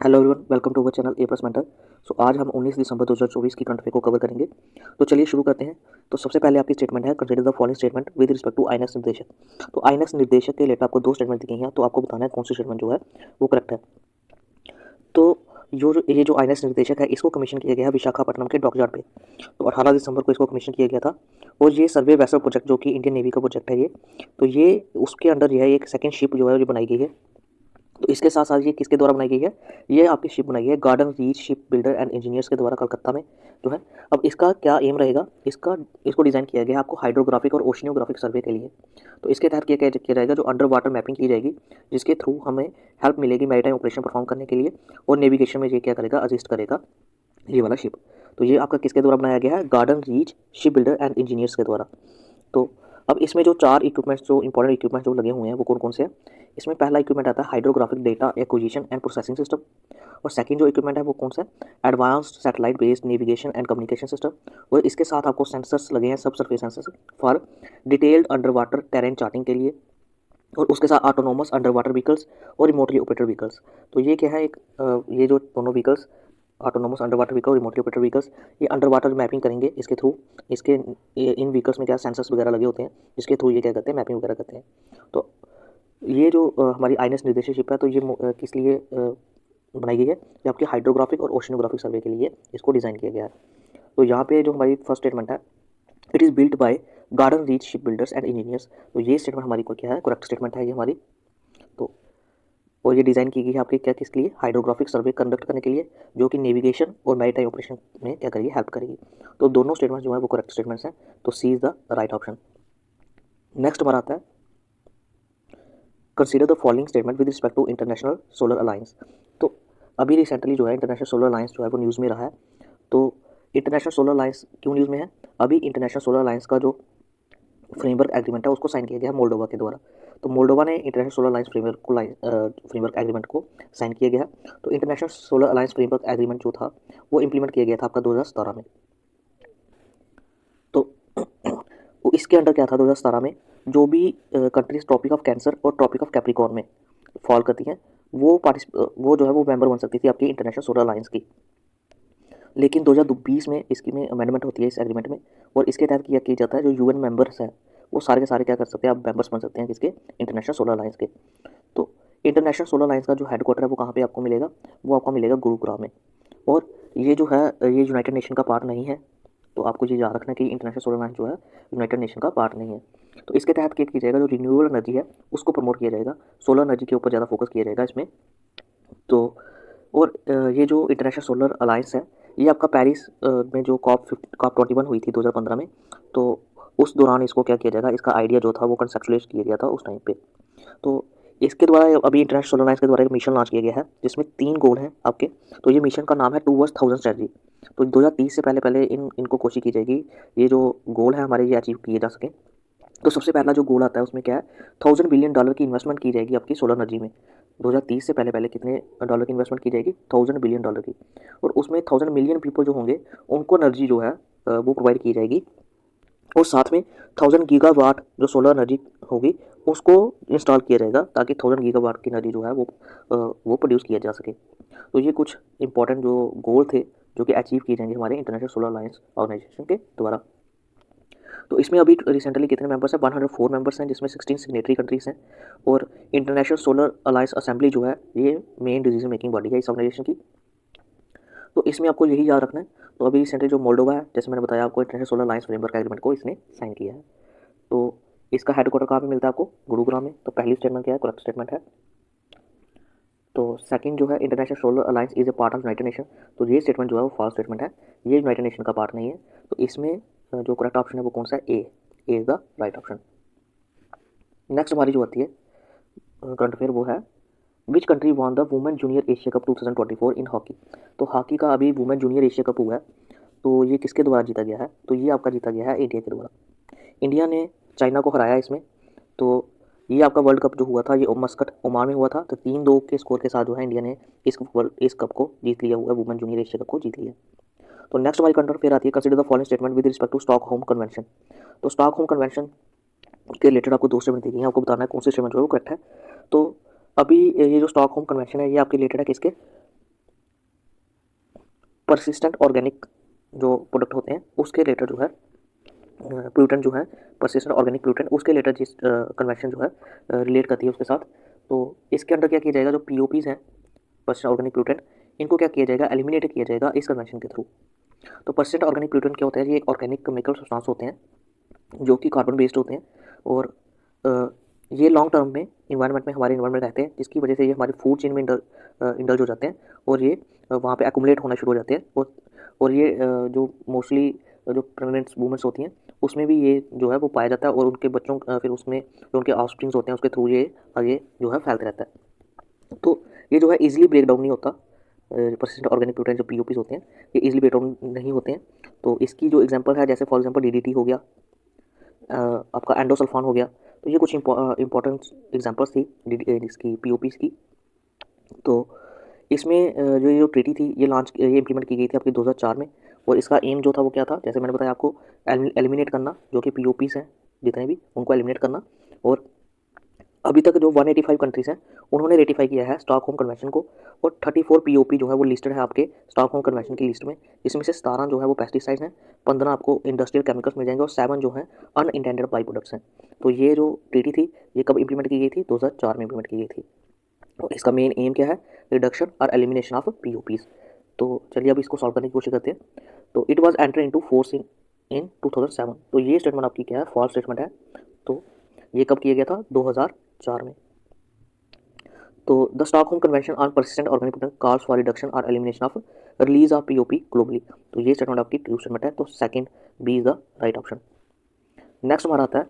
Hello everyone, welcome to our channel A plus mentor. आज हम 19 दिसंबर 2024 की करंट अफेयर को कवर करेंगे। तो चलिए शुरू करते हैं। तो सबसे पहले आपकी स्टेटमेंट है, consider the following statement with respect to INS Nirdeshak. तो आईएनएस निर्देशक के रिलेटेड आपको दो स्टेटमेंट दिए हैं, तो आपको बताना है कौन सी स्टेटमेंट जो है वो करेक्ट है। तो ये जो आईएनएस निर्देशक है, इसको कमीशन किया गया है विशाखापट्टनम के डॉकयार्ड पे। तो 18 दिसंबर को इसको कमीशन किया गया था। और ये सर्वे वेसल प्रोजेक्ट जो कि इंडियन नेवी का प्रोजेक्ट है, ये तो ये उसके अंडर जो है एक सेकंड शिप जो है ये बनाई गई है। तो इसके साथ साथ ये किसके द्वारा बनाई गई है, ये आपकी शिप बनाई गई है garden reach ship builder and engineers के द्वारा कलकत्ता में जो है। अब इसका क्या एम रहेगा, इसको डिज़ाइन किया गया है आपको हाइड्रोग्राफिक और ओशिनोग्राफिक सर्वे के लिए। तो इसके तहत किया जाएगा जो अंडर वाटर मैपिंग की जाएगी, जिसके थ्रू हमें हेल्प मिलेगी मैरीटाइम ऑपरेशन परफॉर्म करने के लिए। और नेविगेशन में ये क्या करेगा, असिस्ट करेगा ये वाला शिप। तो ये आपका किसके द्वारा बनाया गया है, garden reach ship builder and engineers के द्वारा। तो अब इसमें जो चार इक्विपमेंट्स, जो इंपॉर्टेंट इक्विपमेंट्स जो लगे हुए हैं वो कौन कौन से हैं। इसमें पहला इक्विपमेंट आता है hydrographic data acquisition and processing system. और सेकंड जो इक्विपमेंट है वो कौन सा है, advanced satellite based navigation and communication system. और इसके साथ आपको सेंसर्स लगे हैं, सब surface sensors for detailed under water terrain charting के लिए। और उसके साथ ऑटोनोमस अंडर वाटर व्हीकल्स और रिमोटली ऑपरेटेड व्हीकल्स। तो ये क्या है, ये जो दोनों vehicles, autonomous under water vehicle और रिमोटली ऑपरेटेड व्हीकल्स, ये अंडर वाटर मैपिंग करेंगे इसके थ्रू। इन व्हीकल्स में क्या सेंसर्स वगैरह लगे होते हैं, जिसके थ्रू ये क्या करते हैं, मैपिंग वगैरह करते हैं। तो ये जो हमारी आईएनएस निर्देशक है, तो ये किस लिए बनाई गई है, ये आपके हाइड्रोग्राफिक और ओशिनोग्राफिक सर्वे के लिए इसको डिज़ाइन किया गया है। तो यहाँ पे जो हमारी फर्स्ट स्टेटमेंट है, it is built by garden reach ship builders and engineers. तो ये स्टेटमेंट हमारी को क्या है, करेक्ट स्टेटमेंट है ये हमारी। तो और ये डिज़ाइन की गई है आपके क्या, किसके लिए, हाइड्रोग्राफिक सर्वे कंडक्ट करने के लिए, जो कि नेविगेशन और मैरीटाइम ऑपरेशन में क्या करेगी, हेल्प करेगी। तो दोनों स्टेटमेंट्स जो है वो करेक्ट स्टेटमेंट्स हैं। तो C is the right option. Next हमारा आता है, consider the following statement with respect to international solar alliance. तो अभी रिसेंटली जो है इंटरनेशनल सोलर अलायंस जो है वो न्यूज़ में रहा है। तो इंटरनेशनल सोलर अलायंस क्यों न्यूज़ में है, अभी इंटरनेशनल सोलर अलायंस का जो फ्रेमवर्क एग्रीमेंट है उसको साइन किया गया है मोल्डोवा के द्वारा। तो मोल्डोवा ने international solar alliance framework agreement को साइन किया गया है। तो international solar alliance framework agreement जो था वो इम्प्लीमेंट किया गया था आपका 2017 में। तो वो इसके अंडर क्या था, 2017 में जो भी कंट्रीज ट्रॉपिक ऑफ कैंसर और ट्रॉपिक ऑफ कैप्रिकॉर्न में फॉल करती हैं, वो जो है वो मेंबर बन सकती थी आपकी इंटरनेशनल सोलर अलायंस की। लेकिन 2020 में इसकी में अमेंडमेंट होती है इस एग्रीमेंट में। और इसके तहत किया जाता है, जो यूएन मेंबर्स हैं वो सारे के सारे क्या कर सकते हैं, आप मेंबर्स बन सकते हैं किसके, इंटरनेशनल सोलर अलायंस के। तो इंटरनेशनल सोलर अलायंस का जो हेडक्वार्टर है वो कहाँ पे आपको मिलेगा, वो आपको मिलेगा गुरुग्राम में। और ये जो है ये यूनाइटेड नेशन का पार्ट नहीं है। तो आपको ये याद रखना है कि इंटरनेशनल सोलर अलायंस जो है यूनाइटेड नेशन का पार्ट नहीं है। तो इसके तहत क्या किया जाएगा, जो रिन्यूएबल एनर्जी है उसको प्रमोट किया जाएगा, सोलर एनर्जी के ऊपर ज़्यादा फोकस किया जाएगा इसमें। तो और ये जो इंटरनेशनल सोलर अलायंस है, ये आपका पेरिस में जो कॉप 21 हुई थी 2015 में। तो उस दौरान इसको क्या किया जाएगा, इसका आइडिया जो था वो कंसेप्चुलाइज किया गया था उस टाइम पे। तो इसके द्वारा अभी इंटरनेशनल सोलर अलायंस के द्वारा एक मिशन लॉन्च किया गया है, जिसमें 3 गोल हैं आपके। तो ये मिशन का नाम है टूवर्ड्स 1000 स्ट्रेटजी। तो 2030 से पहले पहले इनको कोशिश की जाएगी, ये जो गोल है हमारे ये अचीव किए जा सकें। तो सबसे पहला जो गोल आता है उसमें क्या है, $1000 बिलियन की इन्वेस्टमेंट की जाएगी आपकी सोलर एनर्जी में। 2030 से पहले पहले कितने डॉलर की इन्वेस्टमेंट की जाएगी, $1000 बिलियन की। और उसमें 1000 मिलियन पीपल जो होंगे उनको एनर्जी जो है वो प्रोवाइड की जाएगी। और साथ में 1000 गीगावाट जो सोलर एनर्जी होगी उसको इंस्टॉल किया जाएगा, ताकि 1000 गीगावाट की एनर्जी जो है वो प्रोड्यूस किया जा सके। तो ये कुछ इंपॉर्टेंट जो गोल थे जो कि अचीव किए जाएंगे हमारे इंटरनेशनल सोलर अलायंस ऑर्गेनाइजेशन के द्वारा। तो इसमें अभी रिसेंटली कितने मेंबर्स हैं, 104 मेंबर्स हैं, जिसमें 16 सिग्नेटरी कंट्रीज़ हैं। और इंटरनेशनल सोलर अलायंस असेंबली जो है ये मेन डिसीजन मेकिंग बॉडी है इस ऑर्गेनाइजेशन की। तो इसमें आपको यही याद रखना है। तो अभी रिसेंटली जो मोल्डोवा है, जैसे मैंने बताया आपको, international solar alliance framework agreement को इसने साइन किया है। तो इसका हेडक्वार्टर कहाँ पे मिलता है आपको, गुरुग्राम में। तो पहली स्टेटमेंट क्या है, करेक्ट स्टेटमेंट है। तो सेकंड जो है, international solar alliance is a part of United nation. तो ये स्टेटमेंट जो है वो फॉल्स स्टेटमेंट है, ये यूनाइटेड नेशन का पार्ट नहीं है। तो इसमें जो करेक्ट ऑप्शन है वो कौन सा है, A is the right option. Next हमारी जो आती है करंट अफेयर, वो है which country won the women junior Asia cup 2024 in hockey. तो हॉकी का अभी वुमेन जूनियर एशिया कप हुआ है, तो ये किसके द्वारा जीता गया है, तो ये आपका जीता गया है इंडिया के द्वारा। इंडिया ने चाइना को हराया इसमें। तो ये आपका वर्ल्ड कप जो हुआ था ये मस्कट ओमान में हुआ था। तो 3-2 के स्कोर के साथ जो है इंडिया ने इस कप को जीत लिया हुआ है, वुमेन जूनियर एशिया कप को जीत लिया। तो नेक्स्ट हमारी कंट्रोल फिर आती है, consider the following statement with respect to Stockholm convention. तो स्टॉकहोम कन्वेंशन के रिलेटेड आपको दो स्टेटमेंट दी गई हैं, आपको बताना है कौन सी स्टेटमेंट जो है वो करेक्ट है। तो अभी ये जो स्टॉकहोम कन्वेंशन है ये आपके रिलेटेड है किसके, परसिस्टेंट ऑर्गेनिक जो प्रोडक्ट होते हैं उसके रिलेटेड जो है प्लूटेंट जो है, परसिस्टेंट ऑर्गेनिक प्लूटेंट, उसके रिलेटेड जिस कन्वेंशन जो है रिलेट करती है उसके साथ। तो इसके अंडर क्या किया जाएगा, जो पीओपीज़ हैं, परसिस्टेंट ऑर्गेनिक प्लूटेंट, इनको क्या किया जाएगा, एलिमिनेट किया जाएगा इस कन्वेंशन के थ्रू। तो परसिस्टेंट ऑर्गेनिक प्लूटेंट क्या होता है, ये एक ऑर्गेनिक केमिकल सब्सटेंस होते हैं जो कि कार्बन बेस्ड होते हैं और ये लॉन्ग टर्म में इन्वायरमेंट में, हमारे इन्वायरमेंट रहते हैं, जिसकी वजह से ये हमारी फूड चेन में इंडल्ज हो जाते हैं और ये वहाँ पे एक्यूमुलेट होना शुरू हो जाते हैं और ये जो मोस्टली जो प्रेग्नेंट वूमेंस होती हैं उसमें भी ये जो है वो पाया जाता है और उनके बच्चों फिर उसमें जो उनके ऑफस्प्रिंग्स होते हैं उसके थ्रू ये आगे जो है फैलते रहता है। तो ये जो है ईजिली ब्रेक डाउन नहीं होता, परसिस्टेंट ऑर्गेनिक प्लूटेंट जो पीओपीज होते हैं ये ईजिली ब्रेक डाउन नहीं होते हैं। तो इसकी जो एग्जांपल है, जैसे फॉर एग्जांपल डीडीटी हो गया, आपका एंडोसल्फान हो गया, तो ये कुछ इंपॉर्टेंट एग्जांपल्स थी इसकी पीओपीज की। तो इसमें जो ट्रीटी थी ये इम्प्लीमेंट की गई थी आपकी 2004 में और इसका एम जो था वो क्या था, जैसे मैंने बताया आपको, एलिमिनेट करना जो कि पीओपीज हैं जितने भी, उनको एलिमिनेट करना। और अभी तक जो 185 कंट्रीज़ हैं उन्होंने रेटिफाई किया है स्टॉकहोम कन्वेंशन को और 34 पीओपी जो है वो लिस्टेड है आपके स्टॉकहोम कन्वेंशन की लिस्ट में, जिसमें से 17 जो है वो पेस्टिसाइड्स हैं, 15 आपको इंडस्ट्रियल केमिकल्स मिल जाएंगे और 7 जो हैं अनइंटेंडेड बाई प्रोडक्ट्स हैं। तो ये जो ट्रीटी थी ये कब इंप्लीमेंट की गई थी, 2004 में इंप्लीमेंट की गई थी। और इसका मेन एम क्या है, रिडक्शन और एलिमिनेशन ऑफ पीओपीज। तो चलिए अब इसको सॉल्व करने की कोशिश करते हैं। तो it was enter into force in 2007। तो ये स्टेटमेंट आपकी क्या है, फॉल्स स्टेटमेंट है। तो ये कब किया गया था, 2004 में। तो the Stockholm convention on persistent organic product calls for reduction और elimination of release of POP globally. तो ये स्टेटमेंट आपकी ट्रू स्टेटमेंट है। तो second B is the right option. Next हमारा आता है,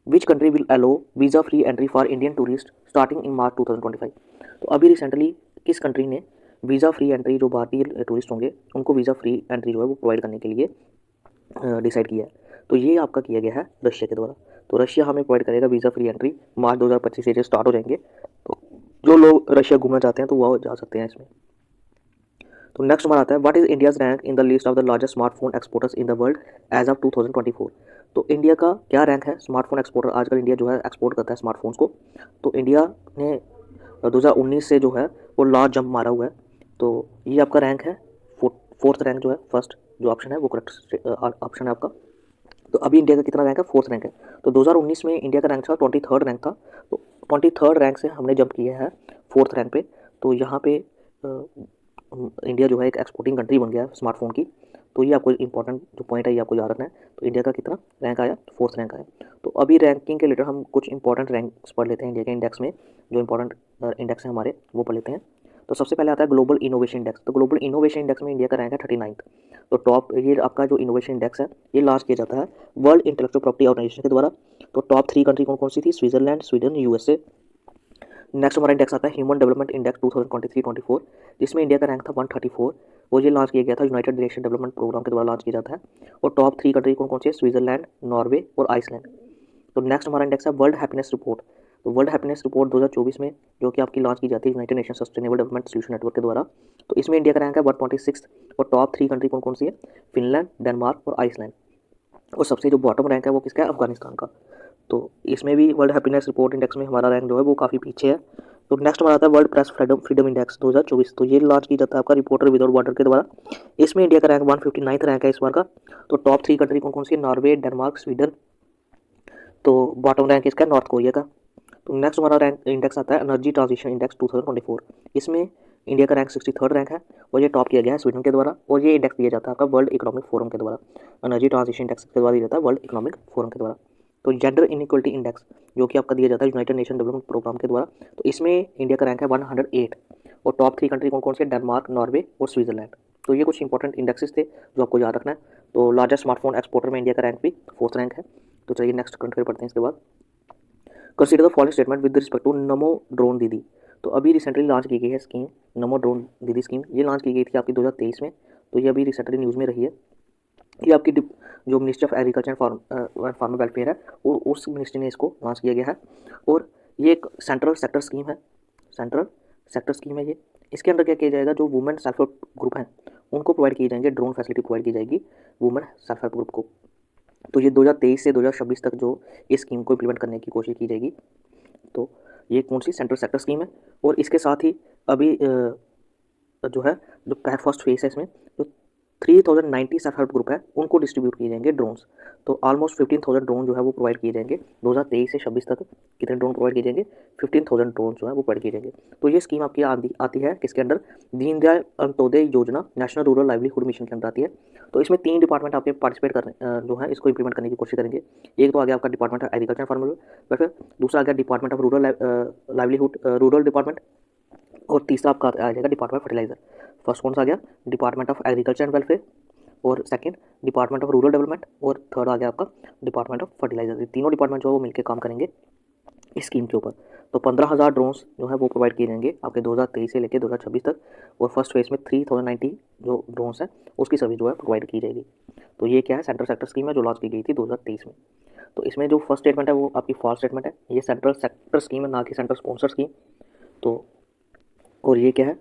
which country will allow visa free entry for Indian tourist starting in March 2025। तो अभी रिसेंटली किस कंट्री ने वीज़ा फ्री एंट्री, जो भारतीय टूरिस्ट होंगे उनको वीज़ा फ्री एंट्री जो है वो प्रोवाइड करने के लिए डिसाइड किया है। तो ये आपका किया गया है रशिया के द्वारा। तो रशिया हमें प्रोवाइड करेगा वीज़ा फ्री एंट्री, मार्च 2025 से जो स्टार्ट हो जाएंगे। तो जो लोग रशिया घूमना चाहते हैं तो वह जा सकते हैं इसमें। तो नेक्स्ट हमारा आता है, what is India's rank in the list of the largest smartphone exporters in the world as of 2024। तो इंडिया का क्या रैंक है स्मार्टफोन एक्सपोर्टर, आजकल इंडिया जो है एक्सपोर्ट करता है स्मार्टफोन्स को। तो इंडिया ने 2019 से जो है वो लार्ज जंप मारा हुआ है। तो ये आपका रैंक है, फोर्थ रैंक जो है, फर्स्ट जो ऑप्शन है वो करेक्ट ऑप्शन है आपका। तो अभी इंडिया का कितना रैंक है, फोर्थ रैंक है। तो 2019 में इंडिया का रैंक था 23rd रैंक था। तो 23rd रैंक से हमने जंप किया है फोर्थ रैंक पे। तो यहाँ पे इंडिया जो है एक एक्सपोर्टिंग कंट्री बन गया है स्मार्टफोन की। तो ये आपको इंपॉर्टेंट जो पॉइंट है ये आपको याद रखना है। तो इंडिया का कितना रैंक आया, फोर्थ रैंक आया। तो अभी रैंकिंग के रिलेटेड हम कुछ इंपॉर्टेंट रैंक्स पढ़ लेते हैं इंडिया के इंडेक्स में, जो इंपॉर्टेंट इंडेक्स हैं हमारे वो पढ़ लेते हैं। तो सबसे पहले आता है ग्लोबल इनोवेशन इंडेक्स। तो ग्लोबल इनोवेशन इंडेक्स में इंडिया का रैंक है 39th। तो टॉप ये आपका जो इनोवेशन इंडेक्स है ये लॉन्च किया जाता है वर्ल्ड इंटेलेक्चुअल प्रॉपर्टी ऑर्गेनाइजेशन के द्वारा। तो टॉप 3 कंट्री कौन कौन सी थी, स्विट्जरलैंड, स्वीडन, यूएसए। नेक्स्ट हमारा इंडेक्स आता है ह्यूमन डेवलपमेंट इंडेक्स 2023-24, जिसमें इंडिया का रैंक था 134 और ये लॉन्च किया गया था यूनाइटेड नेशन डेवलपमेंट प्रोग्राम के द्वारा लॉन्च किया जाता है। और टॉप 3 कंट्री कौन कौन सी है, स्विट्जरलैंड, नॉर्वे और आइसलैंड। तो नेक्स्ट हमारा इंडेक्स है वर्ल्ड हैप्पीनेस रिपोर्ट। तो वर्ल्ड हैप्पीनेस रिपोर्ट 2024 में जो कि आपकी लॉन्च की जाती है United nation sustainable development solution network के द्वारा। तो इसमें इंडिया का रैंक है 126 और टॉप 3 कंट्री कौन कौन सी है, फिनलैंड, डेनमार्क और आइसलैंड। और सबसे जो बॉटम रैंक है वो किसका है, अफगानिस्तान का। तो इसमें भी वर्ल्ड हैप्पीनेस रिपोर्ट इंडेक्स में हमारा रैंक जो है वो काफ़ी पीछे है। तो नेक्स्ट हमारा आता है वर्ल्ड प्रेस फ्रीडम इंडेक्स 2024। तो ये लॉन्च की जाता है आपका रिपोर्टर विदाउट बॉर्डर के द्वारा। इसमें इंडिया का रैंक 159th रैंक है इस बार का। तो टॉप 3 कंट्री कौन कौन सी है, नॉर्वे, डेनमार्क, स्वीडन। तो बॉटम रैंक इसका नॉर्थ कोरिया का। तो नेक्स्ट हमारा रैंक इंडेक्स आता है एनर्जी ट्रांजिशन इंडेक्स 2024। इसमें इंडिया का रैंक 63rd रैंक है और ये टॉप किया गया है स्वीडन के द्वारा। और ये इंडेक्स दिया जाता है आपका वर्ल्ड इकोनॉमिक फोरम के द्वारा, एनर्जी ट्रांजिशन इंडेक्स के द्वारा दिया जाता है वर्ल्ड इकोनॉमिक फोरम के द्वारा। तो जेंडर इनइक्वलिटी इंडेक्स जो कि आपका दिया जाता है यूनाइटेड नेशन डेवलपमेंट प्रोग्राम के द्वारा। तो इसमें इंडिया का रैंक है 108 और टॉप 3 कंट्री कौन कौन से, डेनमार्क, नॉर्वे और स्विट्जरलैंड। तो ये कुछ इंपॉर्टेंट इंडेक्सेस थे जो आपको याद रखना है। तो लार्जेस्ट स्मार्टफोन एक्सपोर्टर में इंडिया का रैंक भी फोर्थ रैंक है। तो चलिए नेक्स्ट कंट्री पढ़ते हैं इसके बाद। Consider the following statement with respect to Namo drone Didi. तो अभी रिसेंटली लॉन्च की गई है स्कीम, नमो ड्रोन दीदी स्कीम। ये लॉन्च की गई थी आपकी 2023 में। तो ये अभी रिसेंटली न्यूज़ में रही है। ये आपकी जो ministry of agriculture and farmer welfare है और उस मिनिस्ट्री ने इसको लॉन्च किया गया है। और ये एक सेंट्रल सेक्टर स्कीम है, सेंट्रल सेक्टर स्कीम है ये। इसके अंदर क्या किया जाएगा, जो वुमेन सेल्फ हेल्प ग्रुप हैं उनको प्रोवाइड की जाएंगे ड्रोन फैसिलिटी प्रोवाइड की जाएगी वुमेन सेल्फ हेल्प ग्रुप को। तो ये 2023 से 2026 तक जो इस स्कीम को इम्प्लीमेंट करने की कोशिश की जाएगी। तो ये कौन सी सेंट्रल सेक्टर स्कीम है। और इसके साथ ही अभी जो है जो फर्स्ट फेज है इसमें जो 3090 सेल्फ हेल्प ग्रुप है उनको डिस्ट्रीब्यूट किए जाएंगे ड्रोन्स। तो ऑलमोस्ट 15,000 ड्रोन जो है वो प्रोवाइड किए जाएंगे 2023 से 26 तक। कितने ड्रोन प्रोवाइड किए जाएंगे? 15,000 ड्रोन जो है वो प्रोवाइड किए जाएंगे। तो ये स्कीम आपकी आती है किसके अंडर? दीनदयाल अंत्योदय योजना नेशनल रूरल लाइवलीहुड मिशन के अंदर आती है। तो इसमें 3 डिपार्टमेंट आपके पार्टिसिपेट करने जो है इसको इंप्लीमेंट करने की कोशिश करेंगे। एक तो आ गया आपका department of agriculture farmer welfare, दूसरा आ गया department of rural livelihood rural department, और तीसरा आपका आ जाएगा डिपार्टमेंट ऑफ फर्टिलाइजर। फर्स्ट कौन सा आ गया? Department of agriculture and welfare, और second department of rural development, और थर्ड आ गया आपका डिपार्टमेंट ऑफ फर्टिलाइजर। ये तीनों डिपार्टमेंट जो है वो मिलकर काम करेंगे इस स्कीम के ऊपर। तो 15,000 ड्रोन्स जो है वो प्रोवाइड किए जाएंगे आपके 2023 से लेकर 2026 तक, और फर्स्ट फेज में 3090 जो ड्रोन्स हैं उसकी सर्विस जो है प्रोवाइड की जाएगी। तो ये क्या है? सेंट्रल सेक्टर स्कीम है जो लॉन्च की गई थी 2023 में। तो इसमें जो फर्स्ट स्टेटमेंट है वो आपकी फॉल्स स्टेटमेंट है, ये सेंट्रल सेक्टर स्कीम है ना कि सेंट्रल स्पॉन्सर स्कीम। तो और ये क्या है?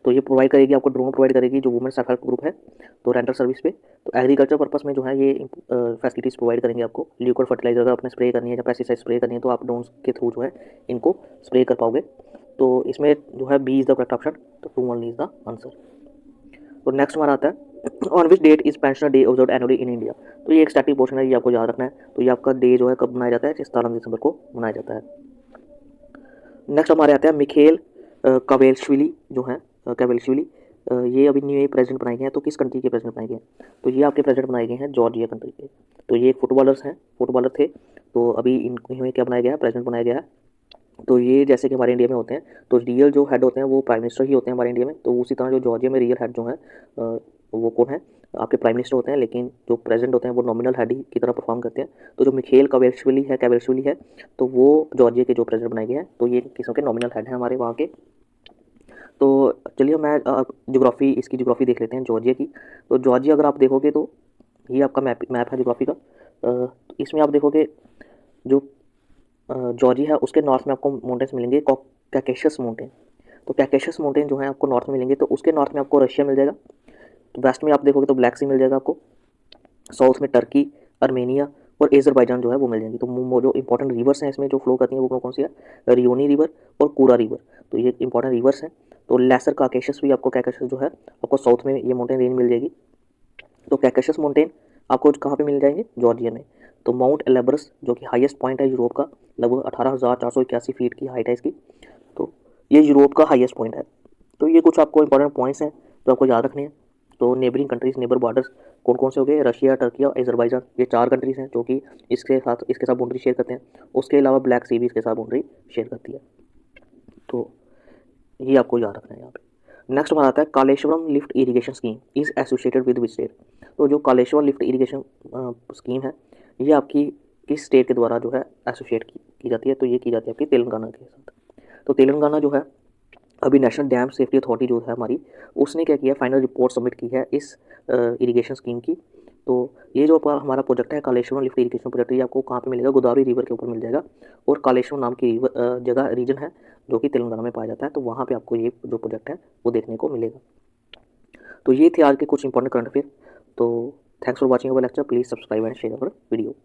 तो ये प्रोवाइड करेगी आपको ड्रोन प्रोवाइड करेगी जो वुमेन सेल्फ हेल्प ग्रुप है, तो रेंटल सर्विस पे। तो एग्रीकल्चर पर्पस में जो है ये फैसिलिटीज़ प्रोवाइड करेंगे आपको। लिक्विड फर्टिलाइजर अगर आपने स्प्रे करनी है या पेस्टिसाइड स्प्रे करनी है तो आप ड्रोन के थ्रू जो है इनको स्प्रे कर पाओगे। तो इसमें जो है B is the correct option, तो 2 ओनली इज द आंसर। तो नेक्स्ट हमारा आता है on which date is pensioner day observe annually in India. तो ये एक स्टैटिक पोर्शन है, ये आपको याद रखना है। तो ये आपका डे जो है कब मनाया जाता है? 17 दिसंबर को मनाया जाता है। नेक्स्ट हमारे आते हैं मिखेल कवेलशविली जो है कवेलशविली, ये अभी न्यू प्रेसिडेंट बनाए गए हैं। तो किस कंट्री के प्रेसिडेंट बनाए गए हैं? तो ये आपके प्रेसिडेंट बनाए गए हैं जॉर्जिया कंट्री के। तो ये एक फुटबॉलर थे। तो अभी इन्हें क्या बनाया गया है? प्रेसिडेंट बनाया गया है। तो ये जैसे कि हमारे इंडिया में होते हैं तो रियल जो हेड होते हैं वो प्राइम मिनिस्टर ही होते हैं हमारे इंडिया में। तो उसी तरह जो जॉर्जिया में रियल हेड जो है वो कौन है? आपके प्राइम मिनिस्टर होते हैं, लेकिन जो प्रेसिडेंट होते हैं वो नॉमिनल हेड ही की तरह परफॉर्म करते हैं। तो जो मिखेल कवेलशविली है तो वो जॉर्जिया के जो प्रेसिडेंट बनाए गए हैं। तो ये किस्म के नॉमिनल हेड हैं हमारे वहाँ के। तो चलिए मैं इसकी ज्योग्राफी देख लेते हैं जॉर्जिया की। तो जॉर्जिया अगर आप देखोगे तो ये आपका मैप है ज्योग्राफी का। तो इसमें आप देखोगे जो जॉर्जिया है उसके नॉर्थ में आपको माउंटेन्स मिलेंगे, कैकेशस माउंटेन। तो कैकेशस माउंटेन जो है आपको नॉर्थ में मिलेंगे। तो उसके नॉर्थ में आपको रशिया मिल जाएगा। तो वेस्ट में आप देखोगे तो ब्लैक सी मिल जाएगा आपको। साउथ में टर्की, अर्मेनिया और एजरबाईजान जो है वो मिल जाएंगी। तो जो इंपॉर्टेंट रिवर्स हैं इसमें जो फ्लो करती हैं वो कौन सी है? रियोनी रिवर और कूरा रिवर। तो ये इंपॉर्टेंट रिवर्स हैं। तो लेसर काकेशस भी आपको कैकेशस जो है आपको साउथ में ये माउंटेन रेंज मिल जाएगी। तो कैकेशस माउंटेन आपको कहाँ पे मिल जाएंगे? जॉर्जिया में। तो माउंट एलेब्रस जो कि हाईएस्ट पॉइंट है यूरोप का, लगभग 18,481 फीट की हाइट है इसकी। तो ये यूरोप का हाईएस्ट पॉइंट है। तो ये कुछ आपको इंपॉर्टेंट पॉइंट्स हैं जो आपको याद रखने हैं। तो नेबरिंग कंट्रीज, नेबर बॉर्डर्स कौन कौन से हो गए? रशिया, टर्की और अजरबैजान, ये 4 कंट्रीज हैं जो कि इसके साथ बाउंड्री शेयर करते हैं। उसके अलावा ब्लैक सी भी इसके साथ बाउंड्री शेयर करती है। तो ये आपको याद रखना है यहाँ पे। नेक्स्ट हमारा आता है Kaleshwaram lift irrigation scheme is associated with which state. तो जो कालेश्वरम लिफ्ट इरिगेशन स्कीम है ये आपकी किस स्टेट के द्वारा जो है एसोसिएट की जाती है? तो ये की जाती है आपकी तेलंगाना के साथ। तो तेलंगाना जो है अभी नेशनल डैम सेफ्टी अथॉरिटी जो है हमारी, उसने क्या किया? फाइनल रिपोर्ट सबमिट की है इस इरिगेशन स्कीम की। तो ये जो हमारा प्रोजेक्ट है कालेश्वरम लिफ्ट इरिगेशन प्रोजेक्ट, ये आपको कहाँ पे मिलेगा? गोदावरी रिवर के ऊपर मिल जाएगा। और कालेश्वरम नाम की जगह रीजन है जो कि तेलंगाना में पाया जाता है। तो वहाँ पे आपको ये जो प्रोजेक्ट है वो देखने को मिलेगा। तो ये थे आज के कुछ इंपॉर्टेंट करंट अफेयर। तो thanks for watching our lecture. Please subscribe and share our video.